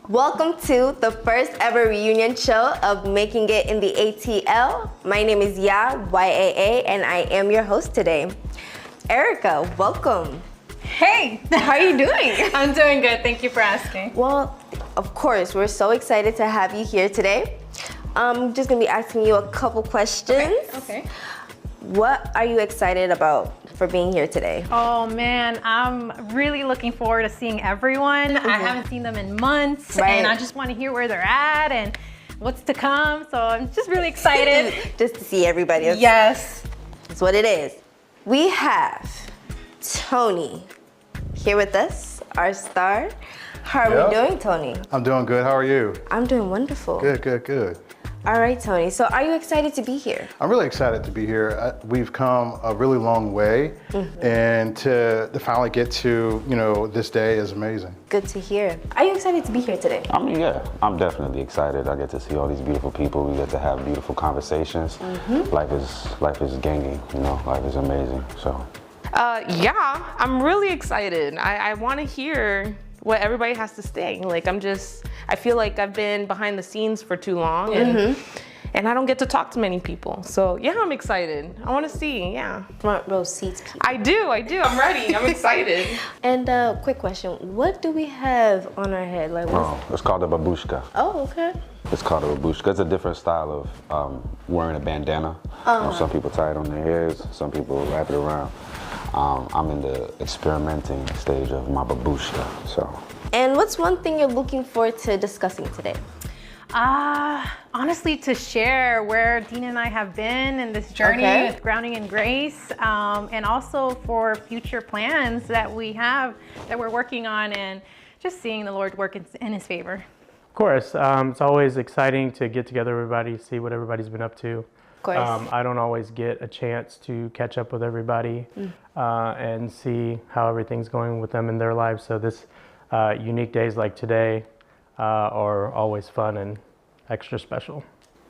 Welcome to the first ever reunion show of Making It in the ATL. My name is Yaa, and I am your host today. Erica, welcome. Hey, how are you doing? I'm doing good, thank you for asking. Well, of course, we're so excited to have you here today. I'm just gonna be asking you a couple questions. Okay. What are you excited about for being here today? Oh man, I'm really looking forward to seeing everyone. I haven't seen them in months, and I just want to hear where they're at and what's to come. So I'm just really excited. Just to see everybody. Yes. That's what it is. We have Tony here with us, our star. How are we doing, Tony? I'm doing good. How are you? I'm doing wonderful. Good. All right, Tony. So are you excited to be here? I'm really excited to be here. We've come a really long way, and to finally get to, this day is amazing. Good to hear. Are you excited to be here today? I mean, yeah, I'm definitely excited. I get to see all these beautiful people. We get to have beautiful conversations. Life is ganging, life is amazing, so. Yeah, I'm really excited. I want to hear what everybody has to say. I feel like I've been behind the scenes for too long and I don't get to talk to many people. So yeah, I'm excited. I want to see, yeah. Front row seats people. I do. I'm ready. I'm excited. And quick question, what do we have on our head? It's called a babushka. Oh, okay. It's called a babushka. It's a different style of wearing a bandana. Some people tie it on their heads, some people wrap it around. I'm in the experimenting stage of my babushka, so. And what's one thing you're looking forward to discussing today? Honestly, to share where Deena and I have been in this journey with Grounding in Grace, and also for future plans that we have, that we're working on, and just seeing the Lord work in His favor. Of course, it's always exciting to get together with everybody, see what everybody's been up to. Of course. I don't always get a chance to catch up with everybody and see how everything's going with them in their lives. So this unique days like today are always fun and extra special.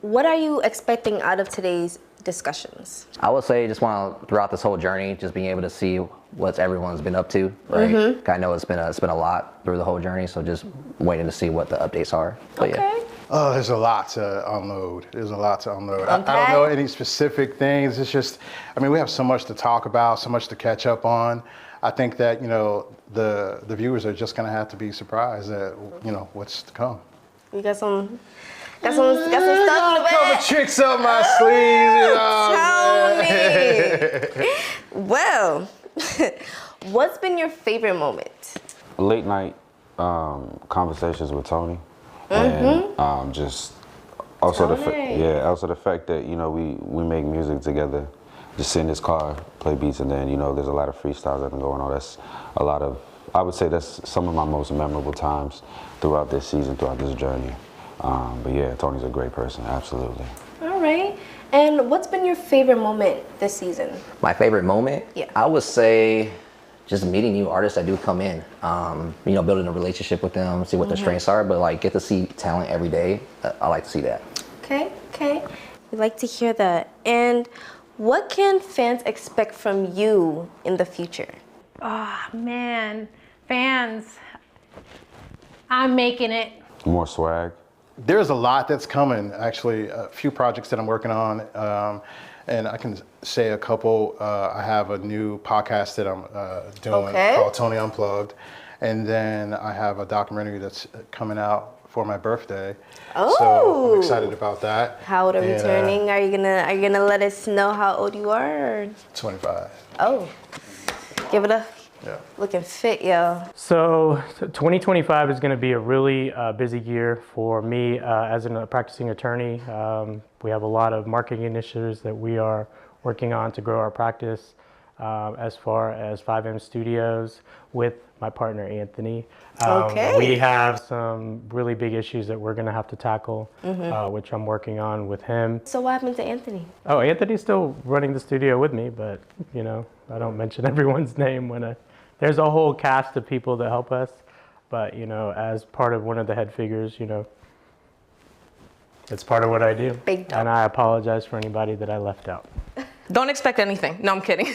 What are you expecting out of today's discussions? I would say just want to, throughout this whole journey, just being able to see what everyone's been up to, right? I know it's been a lot through the whole journey, so just waiting to see what the updates are. But yeah. Oh, there's a lot to unload. I don't know any specific things. It's just, we have so much to talk about, so much to catch up on. I think that, the viewers are just gonna have to be surprised at, what's to come. You got some stuff in the bag. Couple tricks up my sleeves, Tony. Well, what's been your favorite moment? Late night conversations with Tony. And just also the fact that we make music together, just sit in his car, play beats, and then there's a lot of freestyles that have been going on. That's I would say that's some of my most memorable times throughout this season, throughout this journey. But yeah, Tony's a great person, absolutely. All right. And what's been your favorite moment this season? My favorite moment? Yeah. I would say just meeting new artists that do come in, building a relationship with them, see what their strengths are, but get to see talent every day. I like to see that. Okay. We like to hear that. And what can fans expect from you in the future? Oh man, fans, I'm making it. More swag. There's a lot that's coming, actually, a few projects that I'm working on. And I can say a couple. I have a new podcast that I'm doing called Tony Unplugged. And then I have a documentary that's coming out for my birthday. Oh. So I'm excited about that. How old are you turning? Are you gonna let us know how old you are? Or? 25. Oh, give it up. Yeah. Looking fit, yo. So 2025 is going to be a really busy year for me as a practicing attorney. We have a lot of marketing initiatives that we are working on to grow our practice, as far as 5M Studios with my partner Anthony. We have some really big issues that we're going to have to tackle, which I'm working on with him. So what happened to Anthony? Oh, Anthony's still running the studio with me, but I don't mention everyone's name when there's a whole cast of people that help us, but as part of one of the head figures, it's part of what I do. Big dog. And I apologize for anybody that I left out. Don't expect anything. No, I'm kidding.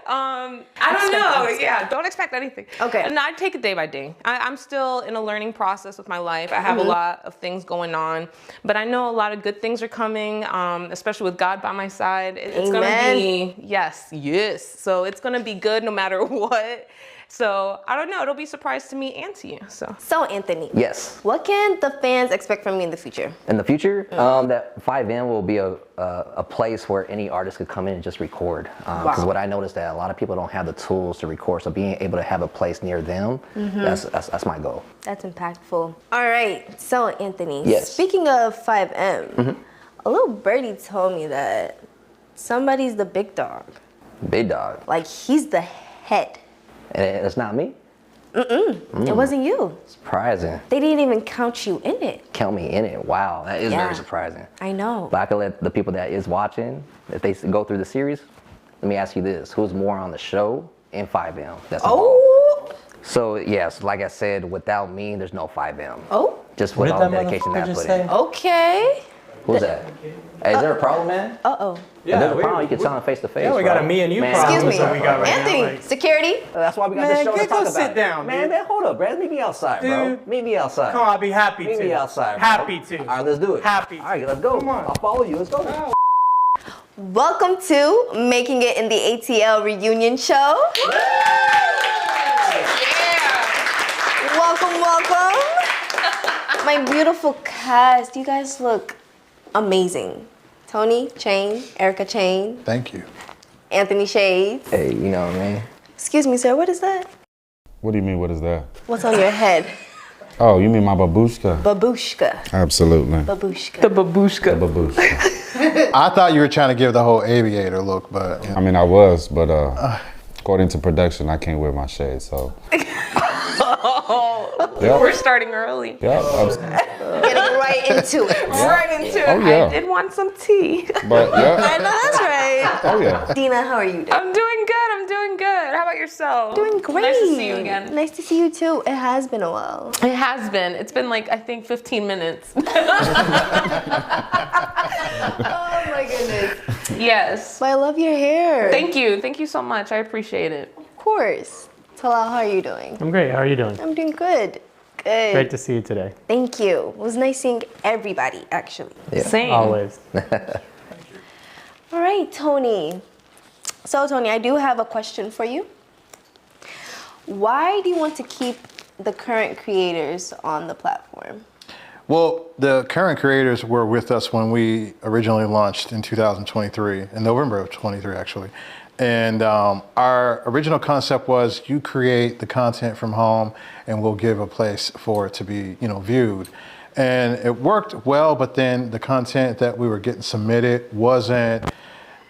I don't know. Yeah, don't expect anything. Okay. And I take it day by day. I'm still in a learning process with my life. I have a lot of things going on, but I know a lot of good things are coming, especially with God by my side. It's going to be, yes. So it's going to be good no matter what. So I don't know. It'll be a surprise to me and to you. So Anthony. Yes. What can the fans expect from me in the future? In the future, that 5M will be a place where any artist could come in and just record. Because what I noticed that a lot of people don't have the tools to record, so being able to have a place near them, that's my goal. That's impactful. All right. So Anthony. Yes. Speaking of 5M, a little birdie told me that somebody's the big dog. Big dog. Like he's the head. And it's not me? It wasn't you. Surprising. They didn't even count you in it. Count me in it. Wow, that is very surprising. I know. But I can let the people that is watching, if they go through the series, let me ask you this. Who's more on the show in 5M? That's involved? So yes, like I said, without me, there's no 5M. Oh. Just with all the dedication that I put in. Okay. Who's that? Hey, is there a problem, man? Uh-oh. If there's a problem, you can tell him face to face. Yeah, we got a me and you problem. Excuse me. that we got right Anthony, now, like- security. That's why we got this show to talk about. sit down, man. Man, hold up, Brad. Meet me outside, bro. Dude. Meet me outside. Come on, I'll be happy to. Meet me outside, bro. Happy to. All right, let's do it. Happy. All right, let's go. Come on. I'll follow you. Let's go. Welcome to Making It in the ATL reunion show. Welcome. My beautiful cast. You guys look amazing. Tony Chain, Erica Chain, Thank you. Anthony Shades. Hey, you know what I mean? Excuse me, sir, what is that? What do you mean, what is that? What's on your head? Oh, you mean my babushka? Babushka. Absolutely. Babushka. The babushka. Babushka. I thought you were trying to give the whole aviator look, but I mean, I was, but according to production, I can't wear my shades, so. Yep. We're starting early. Yeah, Getting right into it. Right into it. Oh, yeah. I did want some tea. but yeah. I know that's right. Oh yeah. Deena, how are you doing? I'm doing good. How about yourself? Doing great. Nice to see you again. Nice to see you too. It has been a while. It has been. It's been like, I think 15 minutes. Oh my goodness. Yes. But I love your hair. Thank you. Thank you so much. I appreciate it. Of course. Talal, how are you doing? I'm great. How are you doing? I'm doing good. Good. Great to see you today. Thank you. It was nice seeing everybody, actually. Yeah. Same. Always. All right, Tony. So, Tony, I do have a question for you. Why do you want to keep the current creators on the platform? well, the current creators were with us when we originally launched in 2023, in November of 23 actually. And our original concept was you create the content from home and we'll give a place for it to be, viewed. And it worked well, but then the content that we were getting submitted wasn't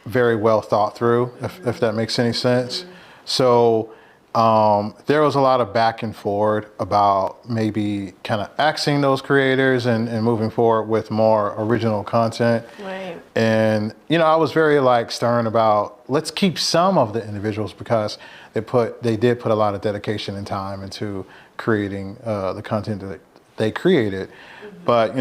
very well thought through, if that makes any sense. So there was a lot of back and forth about maybe kind of axing those creators and moving forward with more original content. Right. And, I was very stern about let's keep some of the individuals because they did put a lot of dedication and time into creating the content that they created. Mm-hmm. But,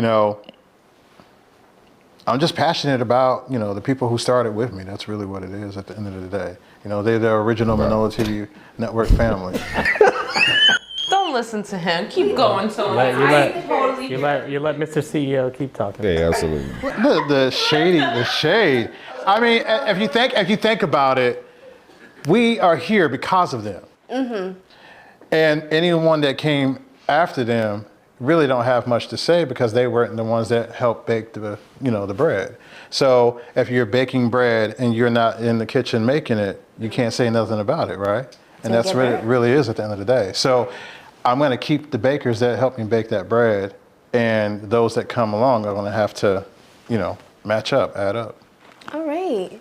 I'm just passionate about, the people who started with me. That's really what it is at the end of the day. They're the original Manila TV Network family. Don't listen to him. Keep going, Tony. You let Mr. CEO keep talking. Yeah, absolutely. The shade. I mean, if you think about it, we are here because of them. Mm-hmm. And anyone that came after them really don't have much to say because they weren't the ones that helped bake the bread. So if you're baking bread and you're not in the kitchen making it, you can't say nothing about it, right? And that's what it really is at the end of the day. So I'm going to keep the bakers that help me bake that bread, and those that come along are going to have to, match up, add up. All right.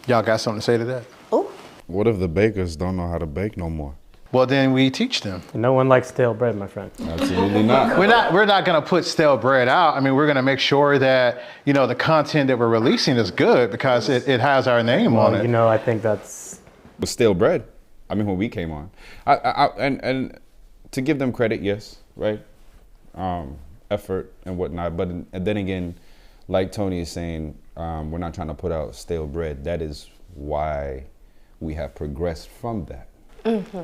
Y'all got something to say to that? Oh. What if the bakers don't know how to bake no more? Well, then we teach them. No one likes stale bread, my friend. Absolutely not. We're not going to put stale bread out. I mean, we're going to make sure that, the content that we're releasing is good because it has our name on it. I think that's... With stale bread. I mean, when we came on. And to give them credit, yes, right? Effort and whatnot. But and then again, like Tony is saying, we're not trying to put out stale bread. That is why we have progressed from that,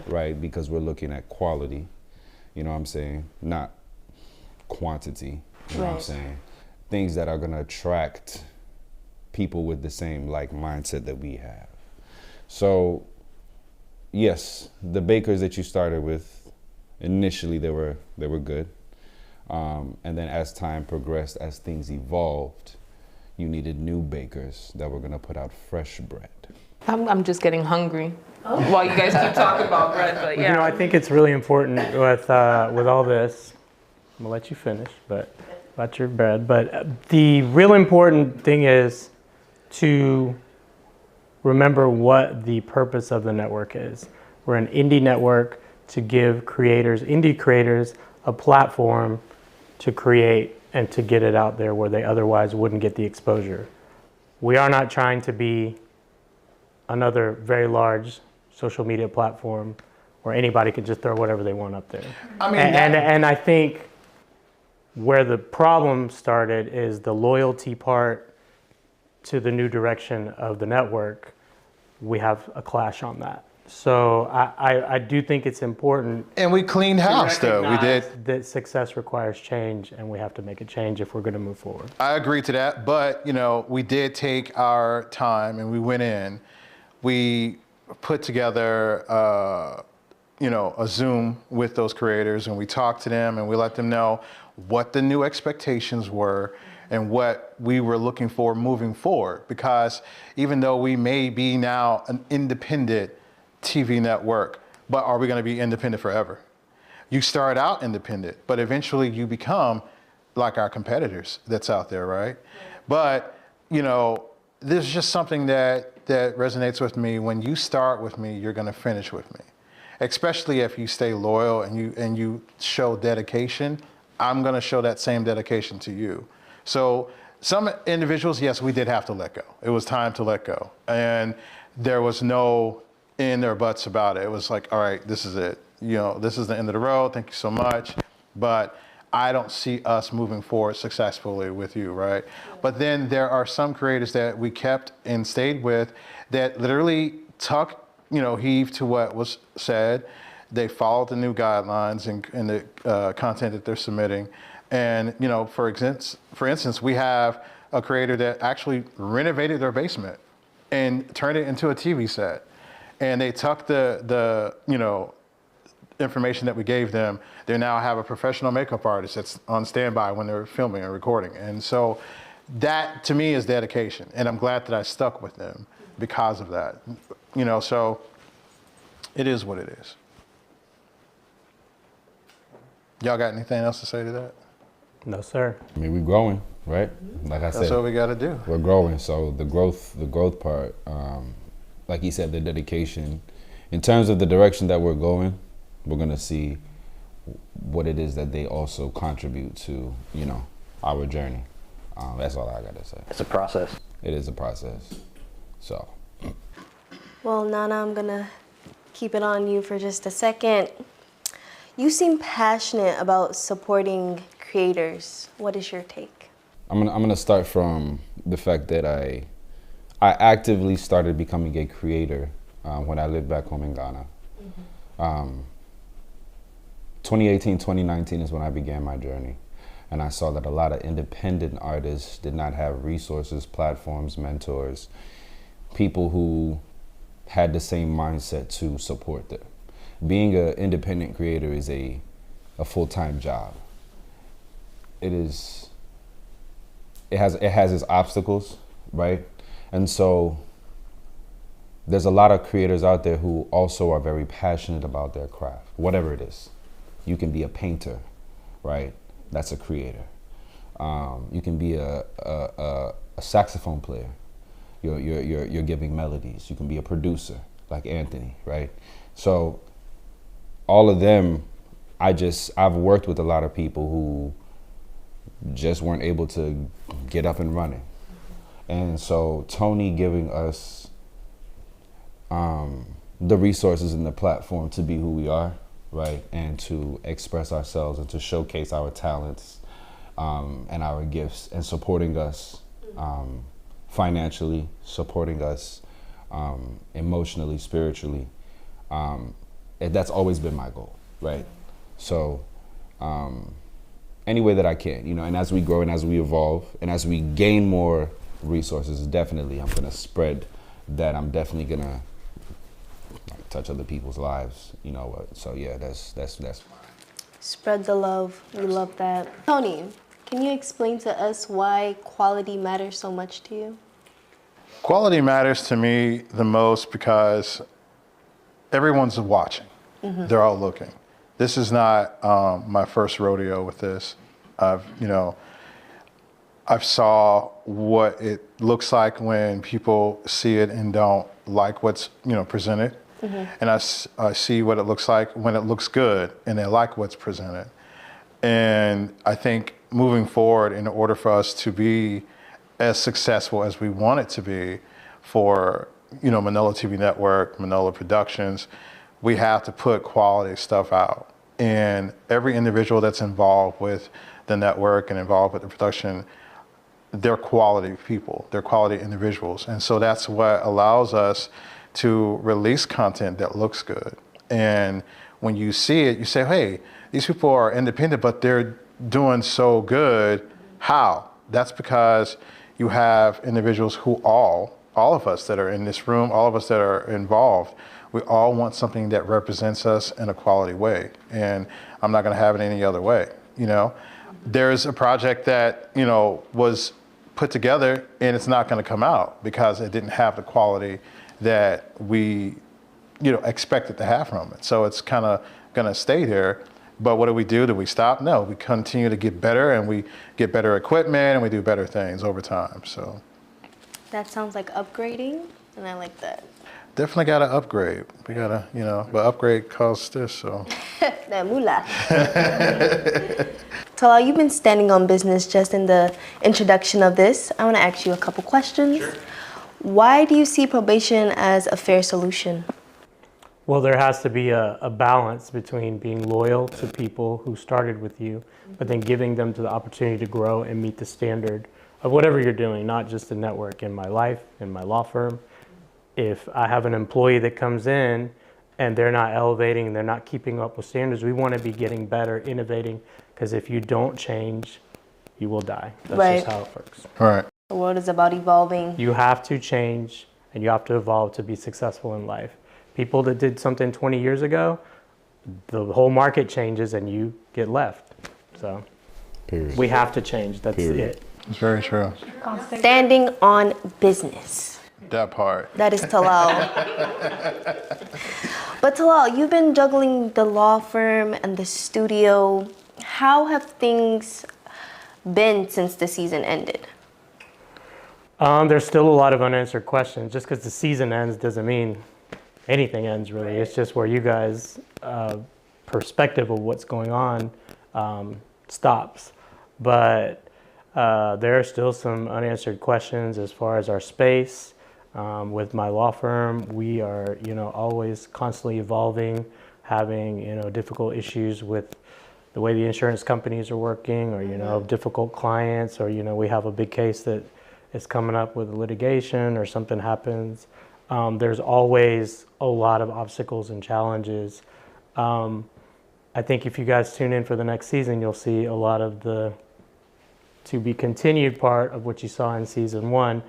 right? Because we're looking at quality, you know what I'm saying? Not quantity, you know what I'm saying? Things that are gonna attract people with the same like mindset that we have. So yes, the bakers that you started with, initially they were good. And then as time progressed, as things evolved, you needed new bakers that were gonna put out fresh bread. I'm just getting hungry while you guys keep talking about bread, but yeah. You know, I think it's really important with all this. I'm gonna let you finish, but about your bread. But the real important thing is to remember what the purpose of the network is. We're an indie network to give indie creators, a platform to create and to get it out there where they otherwise wouldn't get the exposure. We are not trying to be another very large social media platform where anybody can just throw whatever they want up there. I mean, and I think where the problem started is the loyalty part to the new direction of the network. We have a clash on that. So I do think it's important. And we cleaned house, though. We did. That success requires change, and we have to make a change if we're going to move forward. I agree to that, but you know, we did take our time and we went in. We put together, you know, a Zoom with those creators, and we talked to them and we let them know what the new expectations were and what we were looking for moving forward. Because even though we may be now an independent TV network, but are we going to be independent forever? You start out independent, but eventually you become like our competitors that's out there, right? But, you know, there's just something that resonates with me. When you start with me, you're going to finish with me. Especially if you stay loyal and you show dedication, I'm going to show that same dedication to you. So some individuals, yes, we did have to let go. It was time to let go. And there was no in or buts about it. It was like, all right, this is it. You know, this is the end of the road. Thank you so much. But I don't see us moving forward successfully with you, right? But then there are some creators that we kept and stayed with that literally heave to what was said. They followed the new guidelines and the content that they're submitting. And, you know, for instance, we have a creator that actually renovated their basement and turned it into a TV set. And they took the information that we gave them. They now have a professional makeup artist that's on standby when they're filming and recording. And so that to me is dedication. And I'm glad that I stuck with them because of that. You know, so it is what it is. Y'all got anything else to say to that? No, sir. I mean, we're growing, right? Like I said, that's what we got to do. We're growing. So the growth part, like he said, the dedication. In terms of the direction that we're going, we're gonna see what it is that they also contribute to, you know, our journey. That's all I gotta say. It's a process. It is a process. So. Well, Nana, I'm gonna keep it on you for just a second. You seem passionate about supporting creators. What is your take? I'm gonna start from the fact that I actively started becoming a creator when I lived back home in Ghana. 2018, 2019 is when I began my journey. And I saw that a lot of independent artists did not have resources, platforms, mentors, people who had the same mindset to support them. Being an independent creator is a full-time job. It has its obstacles, right? And so there's a lot of creators out there who also are very passionate about their craft, whatever it is. You can be a painter, right? That's a creator. You can be a saxophone player. You're giving melodies. You can be a producer, like Anthony, right? So all of them, I've worked with a lot of people who just weren't able to get up and running. And so Tony giving us the resources and the platform to be who we are, right? And to express ourselves and to showcase our talents and our gifts, and supporting us financially, supporting us emotionally, spiritually. And that's always been my goal, right? So any way that I can, and as we grow and as we evolve and as we gain more resources, definitely I'm gonna spread that. I'm definitely gonna touch other people's lives, so yeah, that's Spread the love. We love that. Tony, can you explain to us why quality matters so much to you? Quality matters to me the most because everyone's watching. They're all looking. This is not my first rodeo with this. I've saw what it looks like when people see it and don't like what's presented. And I see what it looks like when it looks good and they like what's presented. And I think moving forward, in order for us to be as successful as we want it to be for, Manila TV Network, Manila Productions, we have to put quality stuff out. And every individual that's involved with the network and involved with the production, they're quality people, they're quality individuals. And so that's what allows us to release content that looks good. And when you see it, you say, hey, these people are independent, but they're doing so good. How? That's because you have individuals who all of us that are in this room, all of us that are involved, we all want something that represents us in a quality way. And I'm not gonna have it any other way, There's a project that, was put together and it's not gonna come out because it didn't have the quality that we, expected to have from it. So it's kind of gonna stay there. But what do we do? Do we stop? No, we continue to get better and we get better equipment and we do better things over time, so. That sounds like upgrading, and I like that. Definitely gotta upgrade. We gotta, but upgrade costs this, so. That moolah. Talal, you've been standing on business just in the introduction of this. I wanna ask you a couple questions. Sure. Why do you see probation as a fair solution? Well, there has to be a balance between being loyal to people who started with you, but then giving them the opportunity to grow and meet the standard of whatever you're doing, not just the network. In my life, in my law firm, if I have an employee that comes in and they're not elevating and they're not keeping up with standards, we want to be getting better, innovating, because if you don't change, you will die. That's just how it works. All right. The world is about evolving. You have to change and you have to evolve to be successful in life. People that did something 20 years ago, the whole market changes and you get left. So we have to change. That's it. It's very true. Standing on business. That part. That is Talal. But Talal, you've been juggling the law firm and the studio. How have things been since the season ended? There's still a lot of unanswered questions. Just because the season ends doesn't mean anything ends, really. It's just where you guys' perspective of what's going on stops. But there are still some unanswered questions as far as our space. With my law firm, we are, always constantly evolving, having, difficult issues with the way the insurance companies are working, or, difficult clients, or, we have a big case that is coming up with litigation or something happens. There's always a lot of obstacles and challenges. I think if you guys tune in for the next season, you'll see a lot of the to be continued part of what you saw in season 1.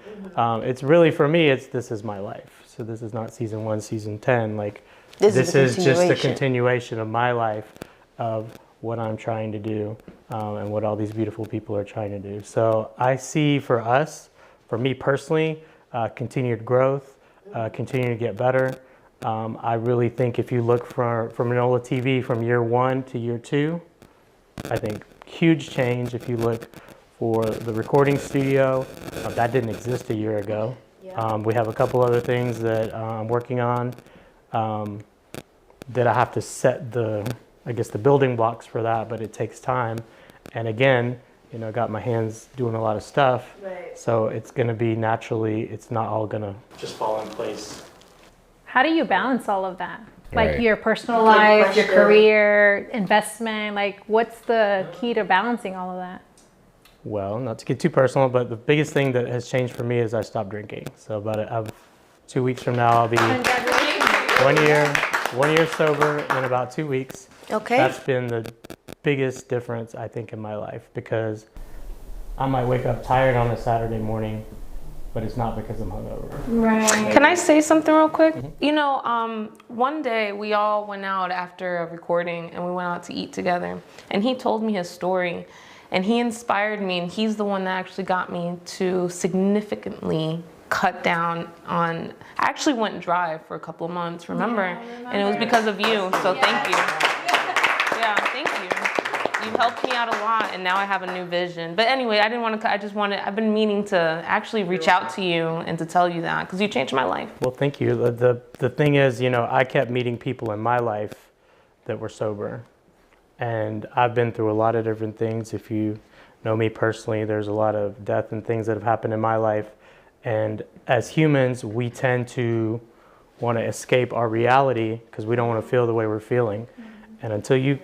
It's really, for me, this is my life. So this is not season 1, season 10. Like this is just a continuation of my life, of what I'm trying to do, and what all these beautiful people are trying to do. So I see for us, for me personally, continued growth, continue to get better. I really think if you look from Manila TV from year 1 to year 2, I think huge change. If you look for the recording studio, that didn't exist a year ago. Yeah. We have a couple other things that I'm working on that I have to set the building blocks for that, but it takes time. And again, got my hands doing a lot of stuff. Right. So it's gonna be naturally, it's not all gonna just fall in place. How do you balance all of that? Like your personal life, your career, investment, like what's the key to balancing all of that? Well, not to get too personal, but the biggest thing that has changed for me is I stopped drinking. So about 2 weeks from now, I'll be 1 year sober in about 2 weeks. Okay. That's been the biggest difference, I think, in my life, because I might wake up tired on a Saturday morning, but it's not because I'm hungover. Right. Can I say something real quick? You know, one day we all went out after a recording and we went out to eat together, and he told me his story, and he inspired me, and he's the one that actually got me to significantly cut down on, I actually went dry for a couple of months, remember? And it was because of you, so thank you. Yeah, thank you. You helped me out a lot, and now I have a new vision. But anyway, I didn't want to, I've been meaning to actually reach out to you and to tell you that, because you changed my life. Well, thank you. The thing is, you know, I kept meeting people in my life that were sober. And I've been through a lot of different things. If you know me personally, there's a lot of death and things that have happened in my life. And as humans, we tend to want to escape our reality because we don't want to feel the way we're feeling. And until you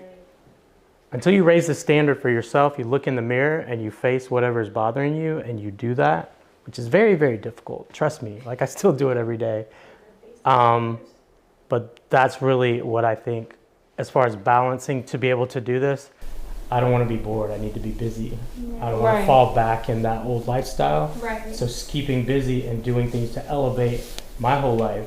raise the standard for yourself, you look in the mirror and you face whatever is bothering you, and you do that, which is very, very difficult. Trust me, like I still do it every day. But that's really what I think, as far as balancing to be able to do this. I don't want to be bored. I need to be busy. I don't want to fall back in that old lifestyle. Right. So keeping busy and doing things to elevate my whole life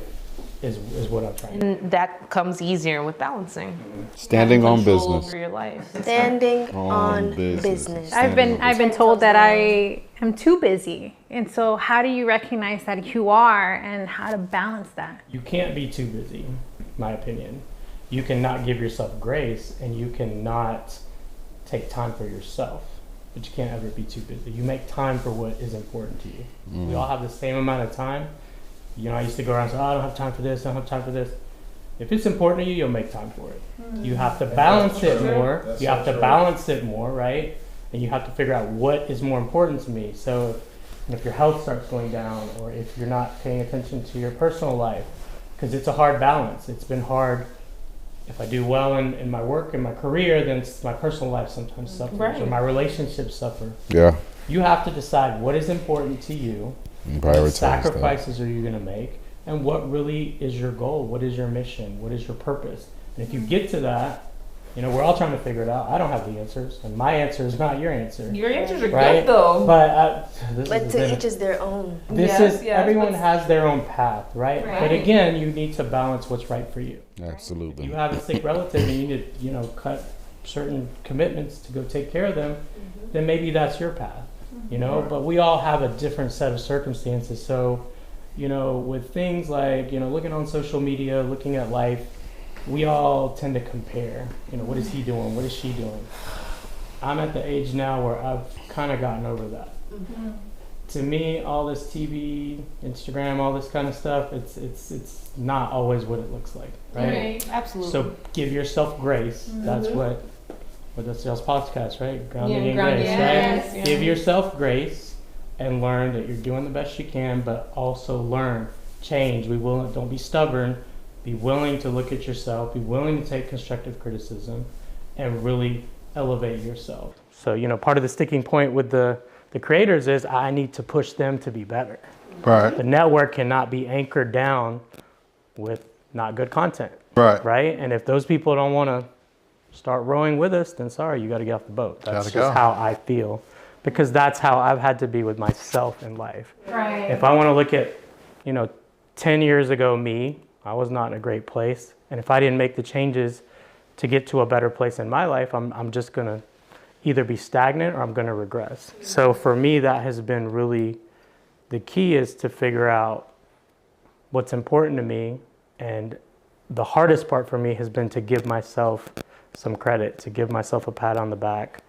is what I'm trying to do. And that comes easier with balancing. Standing on Control business. over your life. Standing on business. I've been told that I am too busy. And so how do you recognize that you are and how to balance that? You can't be too busy, in my opinion. You cannot give yourself grace, and you cannot take time for yourself, but you can't ever be too busy. You make time for what is important to you. We all have the same amount of time. You know, I used to go around and say, oh, I don't have time for this, I don't have time for this. If it's important to you, you'll make time for it. You have to balance it more. You have to balance it more, right? And you have to figure out what is more important to me. So if your health starts going down, or if you're not paying attention to your personal life, because it's a hard balance. It's been hard. If I do well in my work and my career, then my personal life sometimes suffers, or my relationships suffer. Yeah. You have to decide what is important to you, what sacrifices are you going to make, and what really is your goal, what is your mission, what is your purpose. And if you get to that, you know, we're all trying to figure it out. I don't have the answers, and my answer is not your answer. Your answers are right? good though. But to each is their own. Everyone has their own path, right? But again, you need to balance what's right for you. Absolutely. If you have a sick relative and you need to, you know, cut certain commitments to go take care of them, then maybe that's your path, you know? But we all have a different set of circumstances. So, you know, with things like, you know, looking on social media, looking at life, we all tend to compare. You know, what is he doing? What is she doing? I'm at the age now where I've kind of gotten over that. To me, all this TV, Instagram, all this kind of stuff, it's not always what it looks like, right? Absolutely. So give yourself grace. That's what the Sales Podcast, right? Grounding in grace, right? Give yourself grace and learn that you're doing the best you can, but also learn, change. Don't be stubborn. Be willing to look at yourself. Be willing to take constructive criticism, and really elevate yourself. So, you know, part of the sticking point with the creators is I need to push them to be better. Right. The network cannot be anchored down with not good content. Right? And if those people don't want to start rowing with us, then sorry, you got to get off the boat. That's just how I feel, because that's how I've had to be with myself in life. Right. If I want to look at, you know, 10 years ago me, I was not in a great place. And if I didn't make the changes to get to a better place in my life, I'm just going to either be stagnant or I'm going to regress. So for me, that has been really, the key is to figure out what's important to me. And the hardest part for me has been to give myself some credit, to give myself a pat on the back.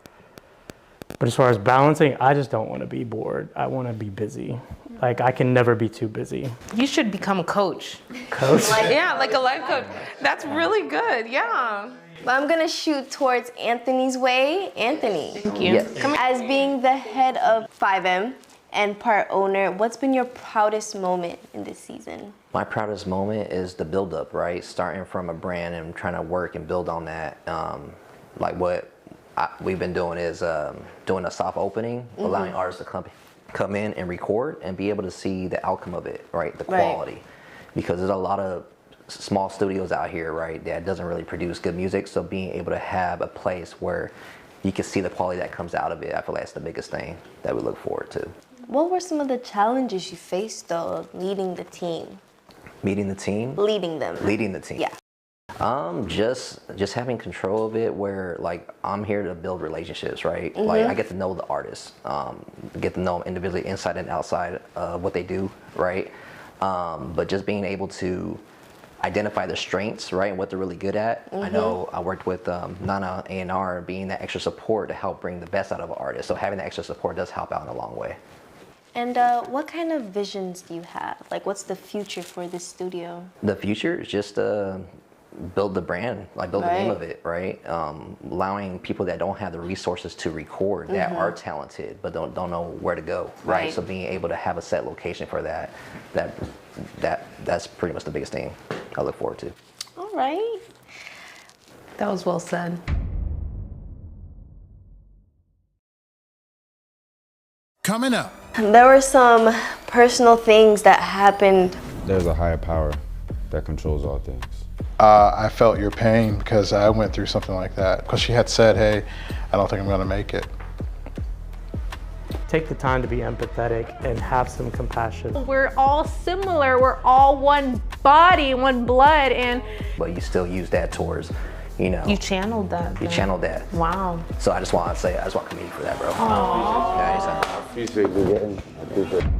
But as far as balancing, I just don't want to be bored. I want to be busy. Like, I can never be too busy. You should become a coach. Coach? Like a life coach. That's really good, yeah. But I'm gonna shoot towards Anthony's way. Anthony. Thank you. Yes. As being the head of 5M and part owner, what's been your proudest moment in this season? My proudest moment is the build-up, right? Starting from a brand and trying to work and build on that. Like what we've been doing is doing a soft opening, allowing artists to come in and record and be able to see the outcome of it, right? The quality. because there's a lot of small studios out here, right, that doesn't really produce good music. So being able to have a place where you can see the quality that comes out of it, I feel like that's the biggest thing that we look forward to. What were some of the challenges you faced though, leading the team? Meeting the team? Leading them. Leading the team. Yeah. Just having control of it, where like I'm here to build relationships, right? Like I get to know the artists, get to know them individually, inside and outside of what they do, right? But just being able to identify their strengths, right, and what they're really good at. I know I worked with Nana A&R, being that extra support to help bring the best out of an artist. So having that extra support does help out in a long way. And what kind of visions do you have? Like, what's the future for this studio? The future is just build the brand, like build the name of it, right? Allowing people that don't have the resources to record, that are talented but don't know where to go, right? So being able to have a set location for that's pretty much the biggest thing I look forward to. All right. That was well said. Coming up. There were some personal things that happened. There's a higher power that controls all things. I felt your pain because I went through something like that. Because she had said, hey, I don't think I'm going to make it. Take the time to be empathetic and have some compassion. We're all similar. We're all one body, one blood, and But you still use that towards, you know. You channeled that. You channeled that. Wow. So I just want to commend you for that, bro. Aww. I appreciate you. I appreciate it.